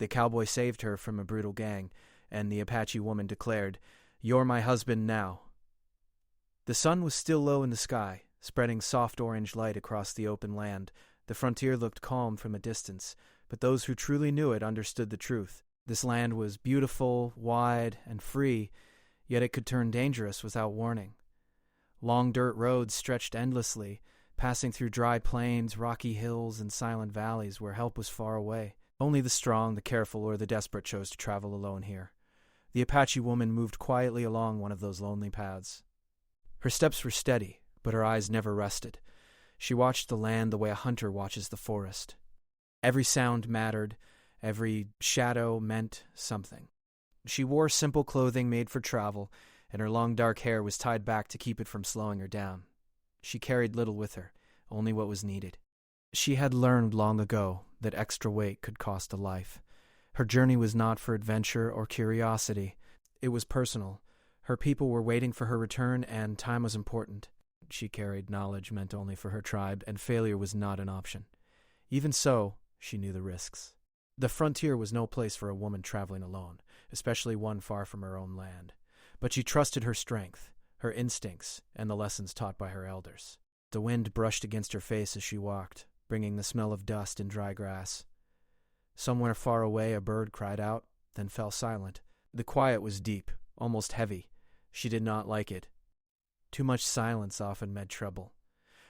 The cowboy saved her from a brutal gang, and the Apache woman declared, "You're my husband now." The sun was still low in the sky, spreading soft orange light across the open land. The frontier looked calm from a distance, but those who truly knew it understood the truth. This land was beautiful, wide, and free, yet it could turn dangerous without warning. Long dirt roads stretched endlessly, passing through dry plains, rocky hills, and silent valleys where help was far away. Only the strong, the careful, or the desperate chose to travel alone here. The Apache woman moved quietly along one of those lonely paths. Her steps were steady, but her eyes never rested. She watched the land the way a hunter watches the forest. Every sound mattered, every shadow meant something. She wore simple clothing made for travel, and her long dark hair was tied back to keep it from slowing her down. She carried little with her, only what was needed. She had learned long ago that extra weight could cost a life. Her journey was not for adventure or curiosity. It was personal. Her people were waiting for her return, and time was important. She carried knowledge meant only for her tribe, and failure was not an option. Even so, she knew the risks. The frontier was no place for a woman traveling alone, especially one far from her own land. But she trusted her strength, her instincts, and the lessons taught by her elders. The wind brushed against her face as she walked, bringing the smell of dust and dry grass. Somewhere far away a bird cried out, then fell silent. The quiet was deep, almost heavy. She did not like it. Too much silence often meant trouble.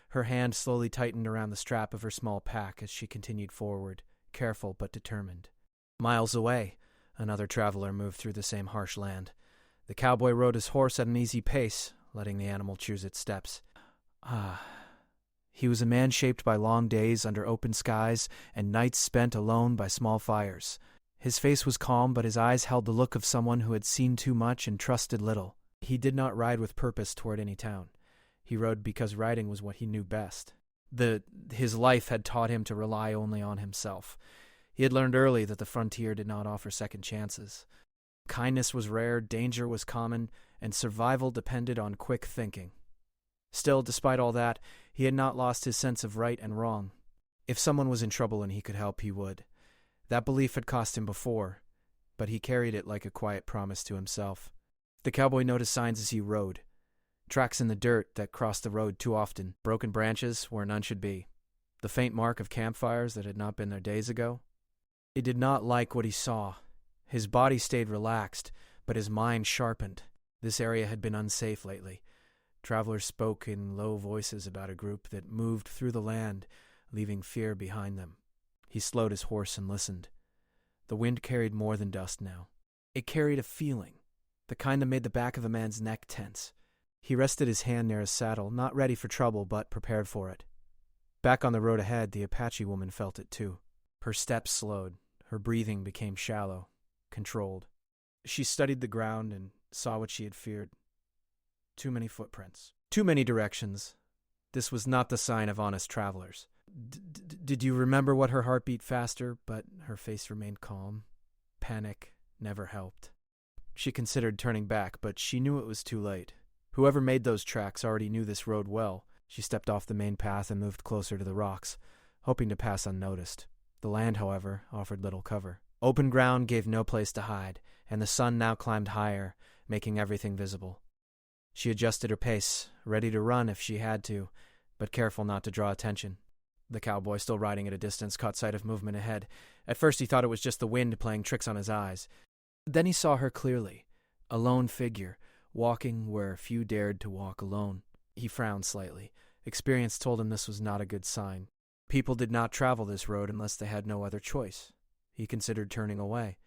Her hand slowly tightened around the strap of her small pack as she continued forward, careful but determined. Miles away, another traveler moved through the same harsh land. The cowboy rode his horse at an easy pace, letting the animal choose its steps. He was a man shaped by long days under open skies and nights spent alone by small fires. His face was calm, but his eyes held the look of someone who had seen too much and trusted little. He did not ride with purpose toward any town. He rode because riding was what he knew best. His life had taught him to rely only on himself. He had learned early that the frontier did not offer second chances. Kindness was rare, danger was common, and survival depended on quick thinking. Still, despite all that, he had not lost his sense of right and wrong. If someone was in trouble and he could help, he would. That belief had cost him before, but he carried it like a quiet promise to himself. The cowboy noticed signs as he rode. Tracks in the dirt that crossed the road too often, broken branches where none should be, the faint mark of campfires that had not been there days ago. He did not like what he saw. His body stayed relaxed, but his mind sharpened. This area had been unsafe lately. Travelers spoke in low voices about a group that moved through the land, leaving fear behind them. He slowed his horse and listened. The wind carried more than dust now. It carried a feeling, the kind that made the back of a man's neck tense. He rested his hand near his saddle, not ready for trouble, but prepared for it. Back on the road ahead, the Apache woman felt it too. Her steps slowed. Her breathing became shallow, controlled. She studied the ground and saw what she had feared. Too many footprints. Too many directions. This was not the sign of honest travelers. Did you remember what her heart beat faster, but her face remained calm? Panic never helped. She considered turning back, but she knew it was too late. Whoever made those tracks already knew this road well. She stepped off the main path and moved closer to the rocks, hoping to pass unnoticed. The land, however, offered little cover. Open ground gave no place to hide, and the sun now climbed higher, making everything visible. She adjusted her pace, ready to run if she had to, but careful not to draw attention. The cowboy, still riding at a distance, caught sight of movement ahead. At first he thought it was just the wind playing tricks on his eyes. Then he saw her clearly, a lone figure, walking where few dared to walk alone. He frowned slightly. Experience told him this was not a good sign. People did not travel this road unless they had no other choice. He considered turning away.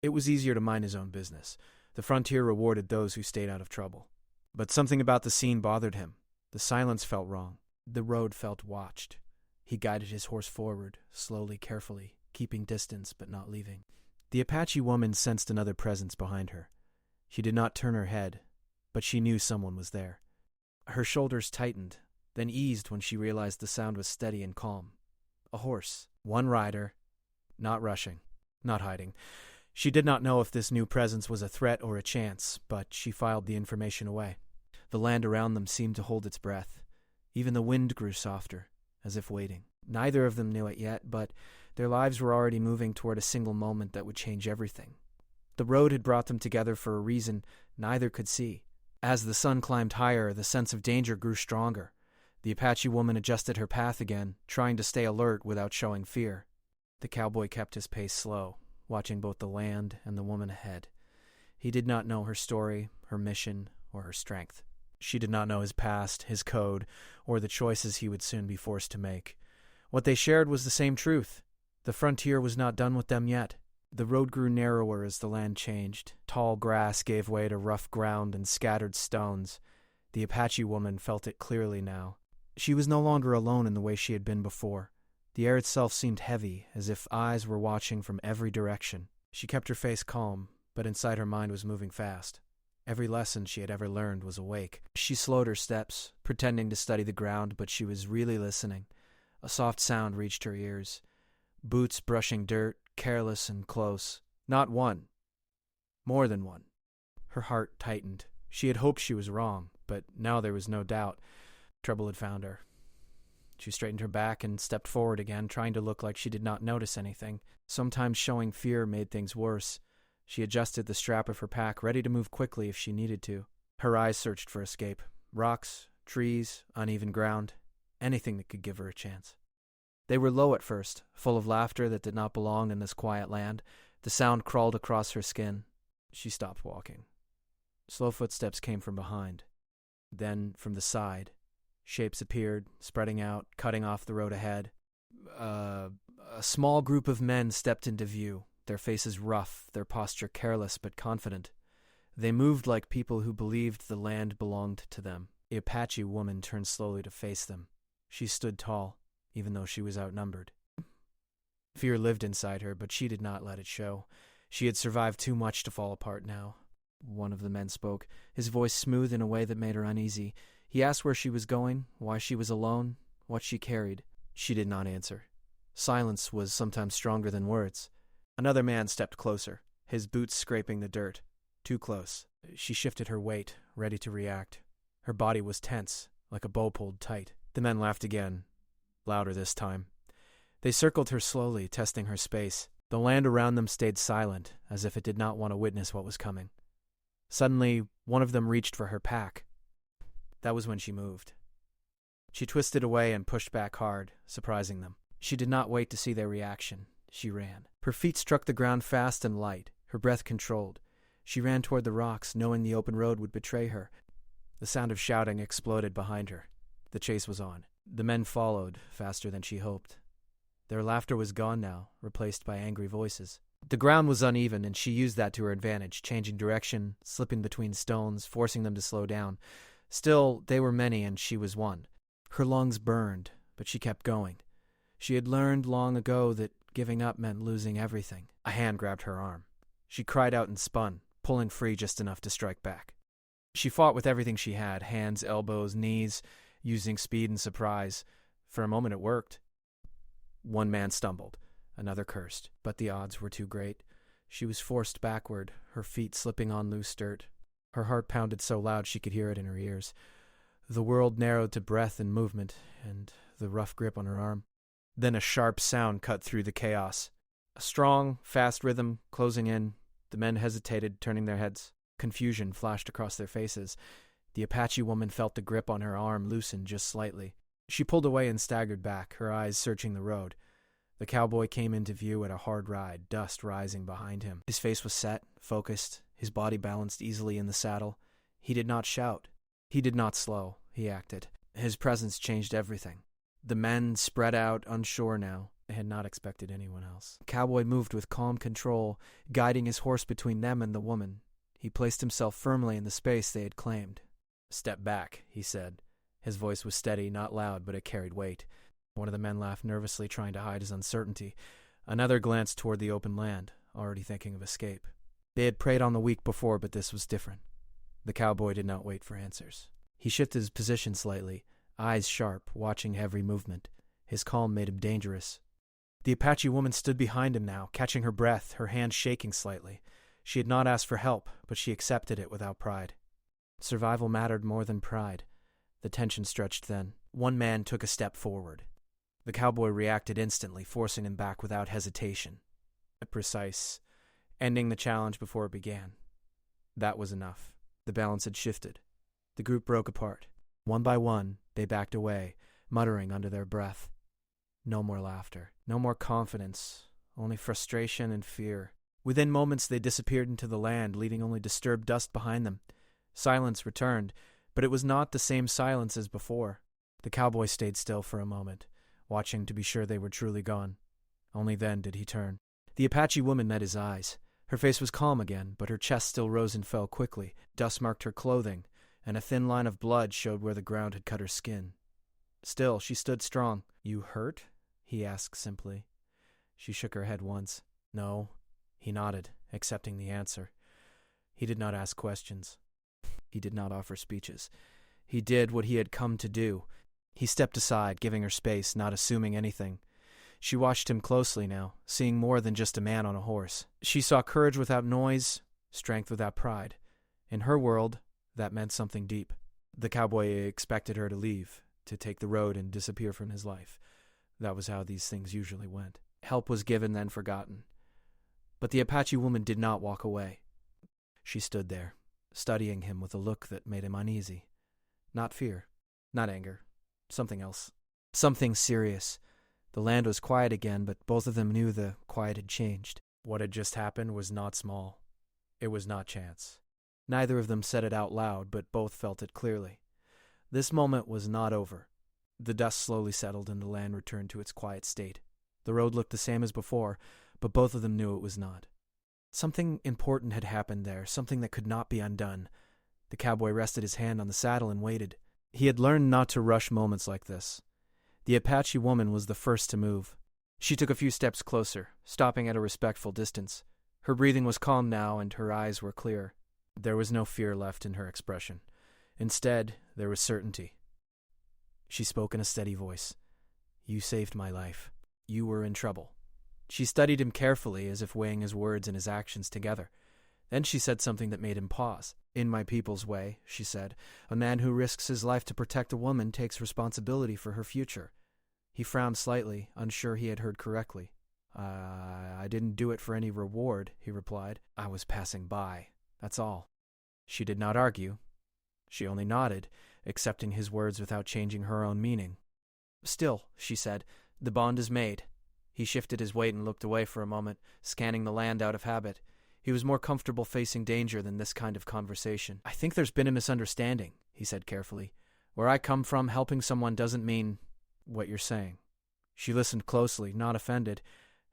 It was easier to mind his own business. The frontier rewarded those who stayed out of trouble. But something about the scene bothered him. The silence felt wrong. The road felt watched. He guided his horse forward, slowly, carefully, keeping distance but not leaving. The Apache woman sensed another presence behind her. She did not turn her head, but she knew someone was there. Her shoulders tightened, then eased when she realized the sound was steady and calm. A horse, one rider, not rushing, not hiding. She did not know if this new presence was a threat or a chance, but she filed the information away. The land around them seemed to hold its breath. Even the wind grew softer, as if waiting. Neither of them knew it yet, but Their lives were already moving toward a single moment that would change everything. The road had brought them together for a reason neither could see. As the sun climbed higher, the sense of danger grew stronger. The Apache woman adjusted her path again, trying to stay alert without showing fear. The cowboy kept his pace slow, watching both the land and the woman ahead. He did not know her story, her mission, or her strength. She did not know his past, his code, or the choices he would soon be forced to make. What they shared was the same truth. The frontier was not done with them yet. The road grew narrower as the land changed. Tall grass gave way to rough ground and scattered stones. The Apache woman felt it clearly now. She was no longer alone in the way she had been before. The air itself seemed heavy, as if eyes were watching from every direction. She kept her face calm, but inside her mind was moving fast. Every lesson she had ever learned was awake. She slowed her steps, pretending to study the ground, but she was really listening. A soft sound reached her ears. Boots brushing dirt, careless and close. Not one. More than one. Her heart tightened. She had hoped she was wrong, but now there was no doubt. Trouble had found her. She straightened her back and stepped forward again, trying to look like she did not notice anything. Sometimes showing fear made things worse. She adjusted the strap of her pack, ready to move quickly if she needed to. Her eyes searched for escape. Rocks, trees, uneven ground. Anything that could give her a chance. They were low at first, full of laughter that did not belong in this quiet land. The sound crawled across her skin. She stopped walking. Slow footsteps came from behind. Then, from the side, shapes appeared, spreading out, cutting off the road ahead. A small group of men stepped into view, their faces rough, their posture careless but confident. They moved like people who believed the land belonged to them. The Apache woman turned slowly to face them. She stood tall, even though she was outnumbered. Fear lived inside her, but she did not let it show. She had survived too much to fall apart now. One of the men spoke, his voice smooth in a way that made her uneasy. He asked where she was going, why she was alone, what she carried. She did not answer. Silence was sometimes stronger than words. Another man stepped closer, his boots scraping the dirt. Too close. She shifted her weight, ready to react. Her body was tense, like a bow pulled tight. The men laughed again, louder this time. They circled her slowly, testing her space. The land around them stayed silent, as if it did not want to witness what was coming. Suddenly, one of them reached for her pack. That was when she moved. She twisted away and pushed back hard, surprising them. She did not wait to see their reaction. She ran. Her feet struck the ground fast and light, her breath controlled. She ran toward the rocks, knowing the open road would betray her. The sound of shouting exploded behind her. The chase was on. The men followed, faster than she hoped. Their laughter was gone now, replaced by angry voices. The ground was uneven, and she used that to her advantage, changing direction, slipping between stones, forcing them to slow down. Still, they were many, and she was one. Her lungs burned, but she kept going. She had learned long ago that giving up meant losing everything. A hand grabbed her arm. She cried out and spun, pulling free just enough to strike back. She fought with everything she had, hands, elbows, knees, using speed and surprise. For a moment it worked. One man stumbled. Another cursed, but the odds were too great. She was forced backward, her feet slipping on loose dirt. Her heart pounded so loud she could hear it in her ears. The world narrowed to breath and movement, and the rough grip on her arm. Then a sharp sound cut through the chaos. A strong, fast rhythm, closing in. The men hesitated, turning their heads. Confusion flashed across their faces. The Apache woman felt the grip on her arm loosen just slightly. She pulled away and staggered back, her eyes searching the road. The cowboy came into view at a hard ride, dust rising behind him. His face was set, focused, his body balanced easily in the saddle. He did not shout. He did not slow. He acted. His presence changed everything. The men spread out, unsure now. They had not expected anyone else. The cowboy moved with calm control, guiding his horse between them and the woman. He placed himself firmly in the space they had claimed. "Step back," he said. His voice was steady, not loud, but it carried weight. One of the men laughed nervously, trying to hide his uncertainty. Another glanced toward the open land, already thinking of escape. They had preyed on the weak before, but this was different. The cowboy did not wait for answers. He shifted his position slightly, eyes sharp, watching every movement. His calm made him dangerous. The Apache woman stood behind him now, catching her breath, her hand shaking slightly. She had not asked for help, but she accepted it without pride. Survival mattered more than pride. The tension stretched then. One man took a step forward. The cowboy reacted instantly, forcing him back without hesitation. Precise, ending the challenge before it began. That was enough. The balance had shifted. The group broke apart. One by one, they backed away, muttering under their breath. No more laughter, no more confidence, only frustration and fear. Within moments they disappeared into the land, leaving only disturbed dust behind them. Silence returned, but it was not the same silence as before. The cowboy stayed still for a moment, watching to be sure they were truly gone. Only then did he turn. The Apache woman met his eyes. Her face was calm again, but her chest still rose and fell quickly. Dust marked her clothing, and a thin line of blood showed where the ground had cut her skin. Still, she stood strong. "You hurt?" he asked simply. She shook her head once. "No." He nodded, accepting the answer. He did not ask questions. He did not offer speeches. He did what he had come to do. He stepped aside, giving her space, not assuming anything. She watched him closely now, seeing more than just a man on a horse. She saw courage without noise, strength without pride. In her world, that meant something deep. The cowboy expected her to leave, to take the road and disappear from his life. That was how these things usually went. Help was given, then forgotten. But the Apache woman did not walk away. She stood there, studying him with a look that made him uneasy. Not fear, not anger, something else. Something serious. The land was quiet again, but both of them knew the quiet had changed. What had just happened was not small. It was not chance. Neither of them said it out loud, but both felt it clearly. This moment was not over. The dust slowly settled and the land returned to its quiet state. The road looked the same as before, but both of them knew it was not. Something important had happened there, something that could not be undone. The cowboy rested his hand on the saddle and waited. He had learned not to rush moments like this. The Apache woman was the first to move. She took a few steps closer, stopping at a respectful distance. Her breathing was calm now, and her eyes were clear. There was no fear left in her expression. Instead, there was certainty. She spoke in a steady voice. "You saved my life. You were in trouble." She studied him carefully, as if weighing his words and his actions together. Then she said something that made him pause. "In my people's way," she said, "a man who risks his life to protect a woman takes responsibility for her future." He frowned slightly, unsure he had heard correctly. I didn't do it for any reward," he replied. "I was passing by. That's all." She did not argue. She only nodded, accepting his words without changing her own meaning. "Still," she said, "the bond is made." He shifted his weight and looked away for a moment, scanning the land out of habit. He was more comfortable facing danger than this kind of conversation. "I think there's been a misunderstanding," he said carefully. "Where I come from, helping someone doesn't mean what you're saying." She listened closely, not offended,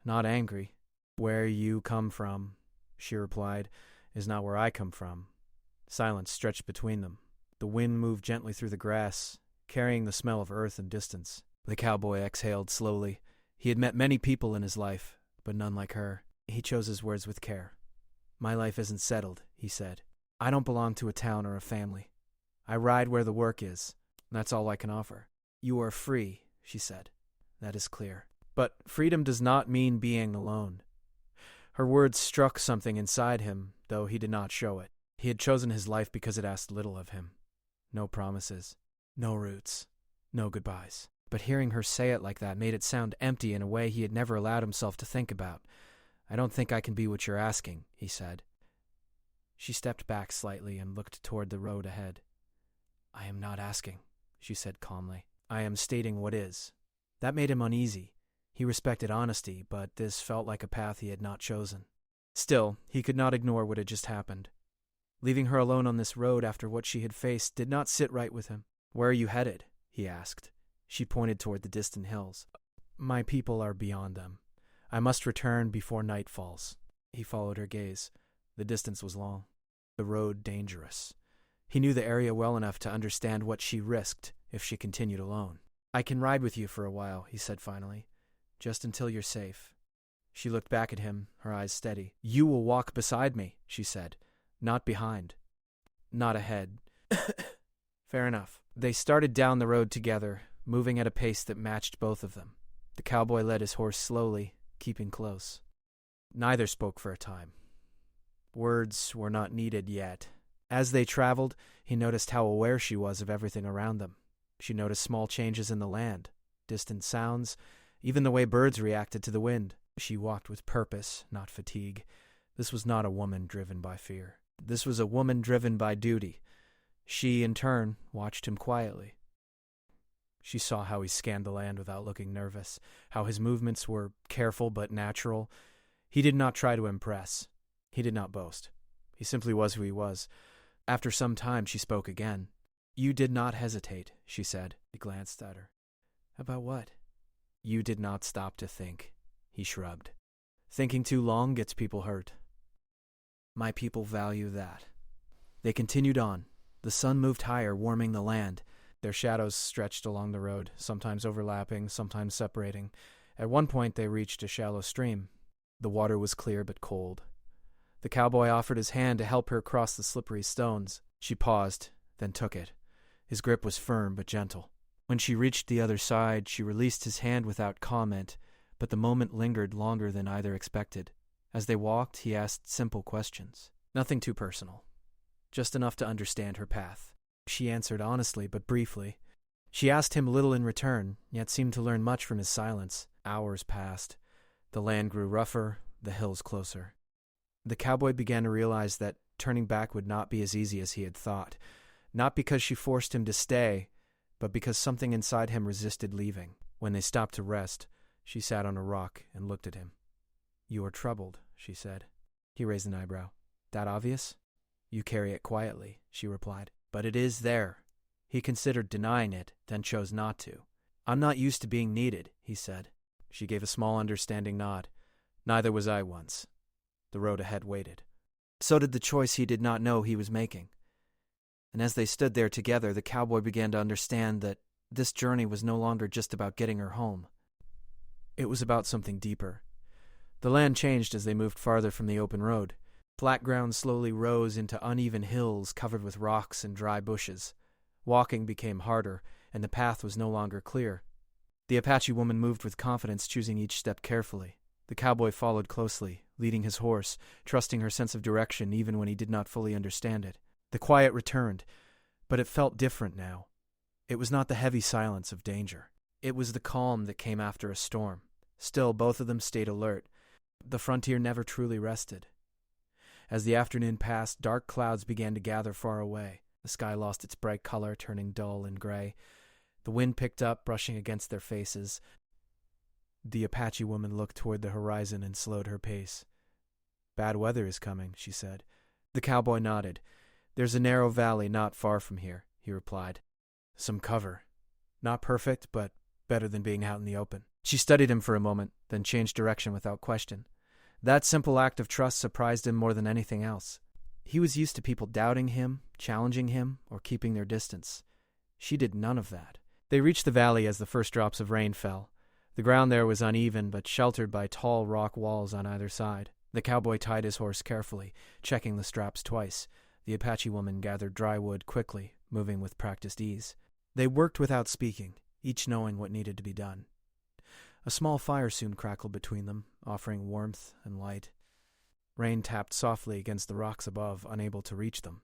not angry. "Where you come from," she replied, "is not where I come from." Silence stretched between them. The wind moved gently through the grass, carrying the smell of earth and distance. The cowboy exhaled slowly. He had met many people in his life, but none like her. He chose his words with care. "My life isn't settled," he said. "I don't belong to a town or a family. I ride where the work is. That's all I can offer." "You are free," she said. "That is clear. But freedom does not mean being alone." Her words struck something inside him, though he did not show it. He had chosen his life because it asked little of him. No promises, no roots, no goodbyes. But hearing her say it like that made it sound empty in a way he had never allowed himself to think about. "I don't think I can be what you're asking," he said. She stepped back slightly and looked toward the road ahead. "I am not asking," she said calmly. "I am stating what is." That made him uneasy. He respected honesty, but this felt like a path he had not chosen. Still, he could not ignore what had just happened. Leaving her alone on this road after what she had faced did not sit right with him. "Where are you headed?" he asked. She pointed toward the distant hills. "My people are beyond them. I must return before night falls." He followed her gaze. The distance was long. The road dangerous. He knew the area well enough to understand what she risked if she continued alone. "I can ride with you for a while," he said finally. "Just until you're safe." She looked back at him, her eyes steady. "You will walk beside me," she said. "Not behind. Not ahead." "Fair enough." They started down the road together, moving at a pace that matched both of them. The cowboy led his horse slowly, keeping close. Neither spoke for a time. Words were not needed yet. As they traveled, he noticed how aware she was of everything around them. She noticed small changes in the land, distant sounds, even the way birds reacted to the wind. She walked with purpose, not fatigue. This was not a woman driven by fear. This was a woman driven by duty. She, in turn, watched him quietly. She saw how he scanned the land without looking nervous, how his movements were careful but natural. He did not try to impress. He did not boast. He simply was who he was. After some time, she spoke again. "You did not hesitate," she said. He glanced at her. "About what?" "You did not stop to think." He shrugged. "Thinking too long gets people hurt. My people value that." They continued on. The sun moved higher, warming the land. Their shadows stretched along the road, sometimes overlapping, sometimes separating. At one point, they reached a shallow stream. The water was clear but cold. The cowboy offered his hand to help her cross the slippery stones. She paused, then took it. His grip was firm but gentle. When she reached the other side, she released his hand without comment, but the moment lingered longer than either expected. As they walked, he asked simple questions. Nothing too personal. Just enough to understand her path. She answered honestly but briefly. She asked him little in return, yet seemed to learn much from his silence. Hours passed. The land grew rougher, the hills closer. The cowboy began to realize that turning back would not be as easy as he had thought. Not because she forced him to stay, but because something inside him resisted leaving. When they stopped to rest, she sat on a rock and looked at him. "You are troubled," she said. He raised an eyebrow. "That obvious?" "You carry it quietly," she replied. "But it is there." He considered denying it, then chose not to. "I'm not used to being needed," he said. She gave a small understanding nod. "Neither was I once." The road ahead waited. So did the choice he did not know he was making. And as they stood there together, the cowboy began to understand that this journey was no longer just about getting her home. It was about something deeper. The land changed as they moved farther from the open road. Flat ground slowly rose into uneven hills covered with rocks and dry bushes. Walking became harder, and the path was no longer clear. The Apache woman moved with confidence, choosing each step carefully. The cowboy followed closely, leading his horse, trusting her sense of direction even when he did not fully understand it. The quiet returned, but it felt different now. It was not the heavy silence of danger. It was the calm that came after a storm. Still, both of them stayed alert. The frontier never truly rested. As the afternoon passed, dark clouds began to gather far away. The sky lost its bright color, turning dull and gray. The wind picked up, brushing against their faces. The Apache woman looked toward the horizon and slowed her pace. "Bad weather is coming," she said. The cowboy nodded. "There's a narrow valley not far from here," he replied. "Some cover. Not perfect, but better than being out in the open." She studied him for a moment, then changed direction without question. That simple act of trust surprised him more than anything else. He was used to people doubting him, challenging him, or keeping their distance. She did none of that. They reached the valley as the first drops of rain fell. The ground there was uneven, but sheltered by tall rock walls on either side. The cowboy tied his horse carefully, checking the straps twice. The Apache woman gathered dry wood quickly, moving with practiced ease. They worked without speaking, each knowing what needed to be done. A small fire soon crackled between them, offering warmth and light. Rain tapped softly against the rocks above, unable to reach them.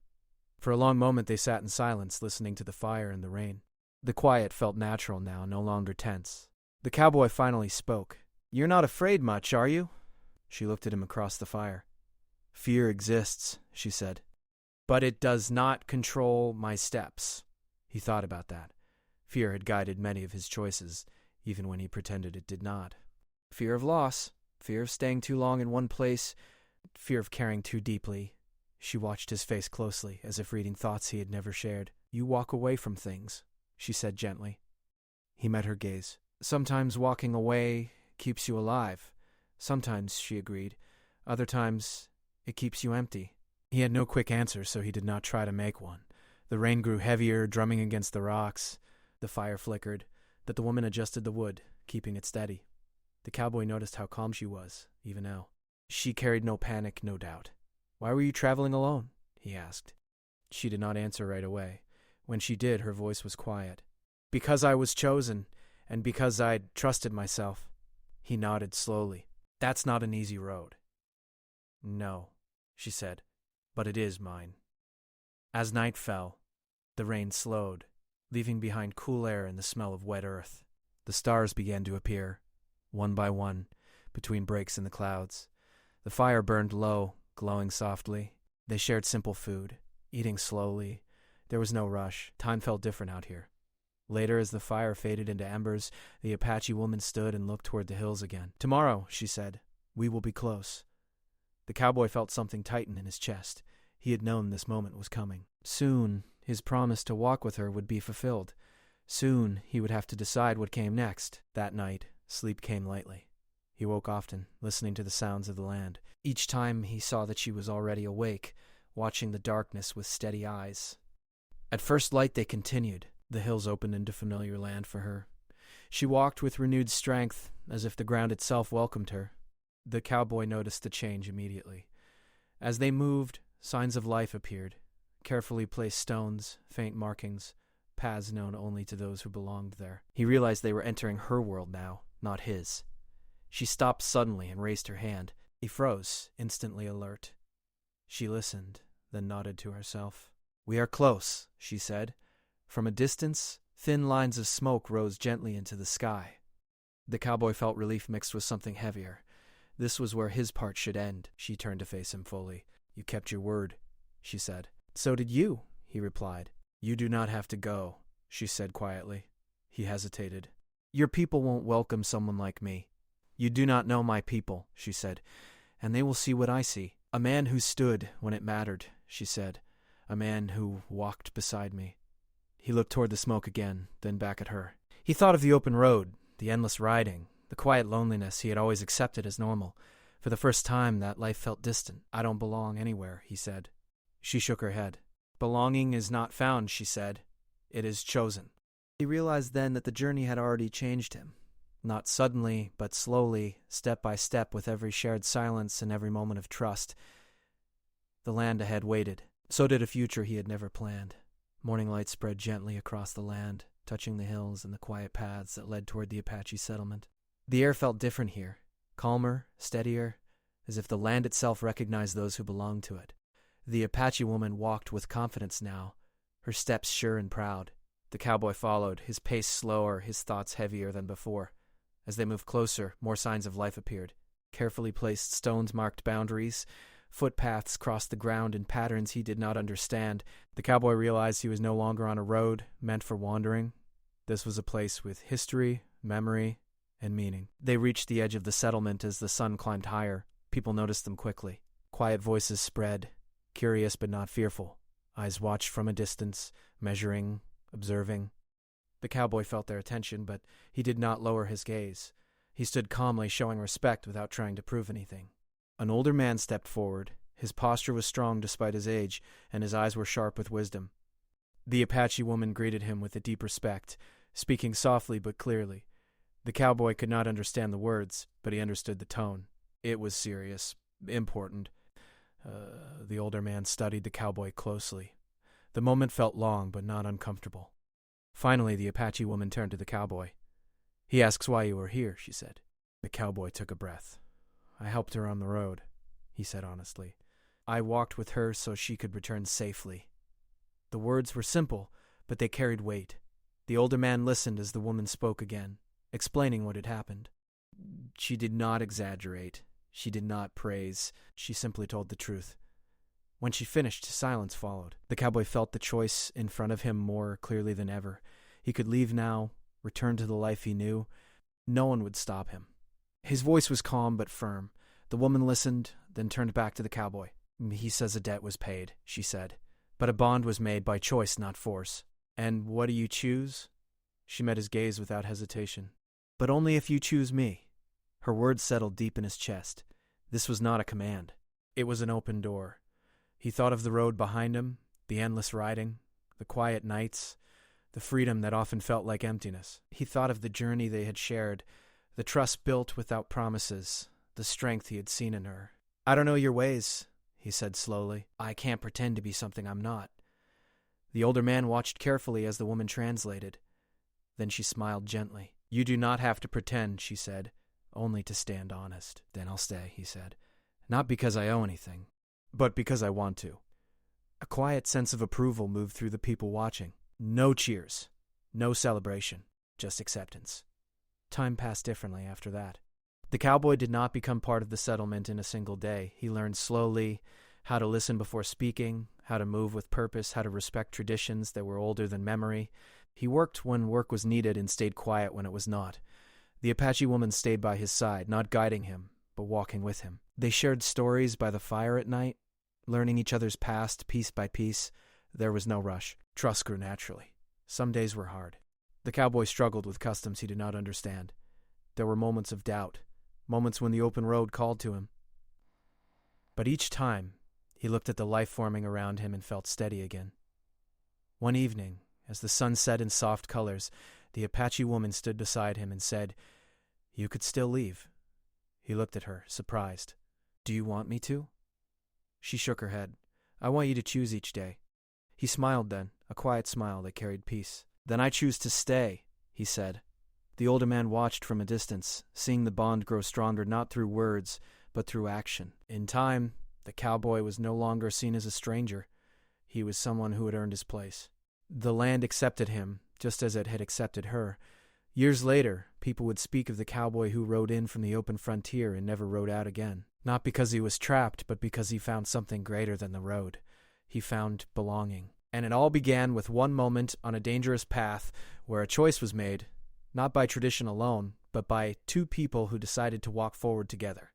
For a long moment they sat in silence, listening to the fire and the rain. The quiet felt natural now, no longer tense. The cowboy finally spoke. "You're not afraid much, are you?" She looked at him across the fire. "Fear exists," she said. "But it does not control my steps." He thought about that. Fear had guided many of his choices, even when he pretended it did not. Fear of loss, fear of staying too long in one place, fear of caring too deeply. She watched his face closely, as if reading thoughts he had never shared. "You walk away from things," she said gently. He met her gaze. "Sometimes walking away keeps you alive." "Sometimes," she agreed. "Other times, it keeps you empty." He had no quick answer, so he did not try to make one. The rain grew heavier, drumming against the rocks. The fire flickered, but the woman adjusted the wood, keeping it steady. The cowboy noticed how calm she was, even now. She carried no panic, no doubt. "Why were you traveling alone?" he asked. She did not answer right away. When she did, her voice was quiet. "Because I was chosen, and because I'd trusted myself." He nodded slowly. "That's not an easy road." "No," she said, "but it is mine." As night fell, the rain slowed, leaving behind cool air and the smell of wet earth. The stars began to appear, one by one, between breaks in the clouds. The fire burned low, glowing softly. They shared simple food, eating slowly. There was no rush. Time felt different out here. Later, as the fire faded into embers, the Apache woman stood and looked toward the hills again. "Tomorrow," she said, "we will be close." The cowboy felt something tighten in his chest. He had known this moment was coming. Soon, his promise to walk with her would be fulfilled. Soon, he would have to decide what came next. That night, sleep came lightly. He woke often, listening to the sounds of the land. Each time, he saw that she was already awake, watching the darkness with steady eyes. At first light, they continued. The hills opened into familiar land for her. She walked with renewed strength, as if the ground itself welcomed her. The cowboy noticed the change immediately. As they moved, signs of life appeared. Carefully placed stones, faint markings, paths known only to those who belonged there. He realized they were entering her world now, not his. She stopped suddenly and raised her hand. He froze, instantly alert. She listened, then nodded to herself. "We are close," she said. From a distance, thin lines of smoke rose gently into the sky. The cowboy felt relief mixed with something heavier. This was where his part should end. She turned to face him fully. "You kept your word," she said. "So did you," he replied. "You do not have to go," she said quietly. He hesitated. "Your people won't welcome someone like me." "You do not know my people," she said, "and they will see what I see. A man who stood when it mattered," she said. "A man who walked beside me." He looked toward the smoke again, then back at her. He thought of the open road, the endless riding, the quiet loneliness he had always accepted as normal. For the first time, that life felt distant. "I don't belong anywhere," he said. She shook her head. "Belonging is not found," she said. "It is chosen." He realized then that the journey had already changed him. Not suddenly, but slowly, step by step, with every shared silence and every moment of trust. The land ahead waited. So did a future he had never planned. Morning light spread gently across the land, touching the hills and the quiet paths that led toward the Apache settlement. The air felt different here, calmer, steadier, as if the land itself recognized those who belonged to it. The Apache woman walked with confidence now, her steps sure and proud. The cowboy followed, his pace slower, his thoughts heavier than before. As they moved closer, more signs of life appeared. Carefully placed stones marked boundaries. Footpaths crossed the ground in patterns he did not understand. The cowboy realized he was no longer on a road meant for wandering. This was a place with history, memory, and meaning. They reached the edge of the settlement as the sun climbed higher. People noticed them quickly. Quiet voices spread, curious but not fearful. Eyes watched from a distance, measuring, observing. The cowboy felt their attention, but he did not lower his gaze. He stood calmly, showing respect without trying to prove anything. An older man stepped forward. His posture was strong despite his age, and his eyes were sharp with wisdom. The Apache woman greeted him with a deep respect, speaking softly but clearly. The cowboy could not understand the words, but he understood the tone. It was serious, important. The older man studied the cowboy closely. The moment felt long, but not uncomfortable. Finally, the Apache woman turned to the cowboy. "He asks why you are here," she said. The cowboy took a breath. "I helped her on the road," he said honestly. "I walked with her so she could return safely." The words were simple, but they carried weight. The older man listened as the woman spoke again, explaining what had happened. She did not exaggerate. She did not praise. She simply told the truth. When she finished, silence followed. The cowboy felt the choice in front of him more clearly than ever. He could leave now, return to the life he knew. No one would stop him. His voice was calm but firm. The woman listened, then turned back to the cowboy. "He says a debt was paid," she said. "But a bond was made by choice, not force." "And what do you choose?" She met his gaze without hesitation. "But only if you choose me." Her words settled deep in his chest. This was not a command. It was an open door. He thought of the road behind him, the endless riding, the quiet nights, the freedom that often felt like emptiness. He thought of the journey they had shared, the trust built without promises, the strength he had seen in her. "I don't know your ways," he said slowly. "I can't pretend to be something I'm not." The older man watched carefully as the woman translated. Then she smiled gently. "You do not have to pretend," she said, "only to stand honest." "Then I'll stay," he said. "Not because I owe anything, but because I want to." A quiet sense of approval moved through the people watching. No cheers, no celebration, just acceptance. Time passed differently after that. The cowboy did not become part of the settlement in a single day. He learned slowly how to listen before speaking, how to move with purpose, how to respect traditions that were older than memory. He worked when work was needed and stayed quiet when it was not. The Apache woman stayed by his side, not guiding him, but walking with him. They shared stories by the fire at night, learning each other's past piece by piece. There was no rush. Trust grew naturally. Some days were hard. The cowboy struggled with customs he did not understand. There were moments of doubt, moments when the open road called to him. But each time, he looked at the life forming around him and felt steady again. One evening, as the sun set in soft colors, the Apache woman stood beside him and said, "You could still leave." He looked at her, surprised. "Do you want me to?" She shook her head. "I want you to choose each day." He smiled then, a quiet smile that carried peace. "Then I choose to stay," he said. The older man watched from a distance, seeing the bond grow stronger not through words, but through action. In time, the cowboy was no longer seen as a stranger. He was someone who had earned his place. The land accepted him, just as it had accepted her. Years later, people would speak of the cowboy who rode in from the open frontier and never rode out again. Not because he was trapped, but because he found something greater than the road. He found belonging. And it all began with one moment on a dangerous path where a choice was made, not by tradition alone, but by two people who decided to walk forward together.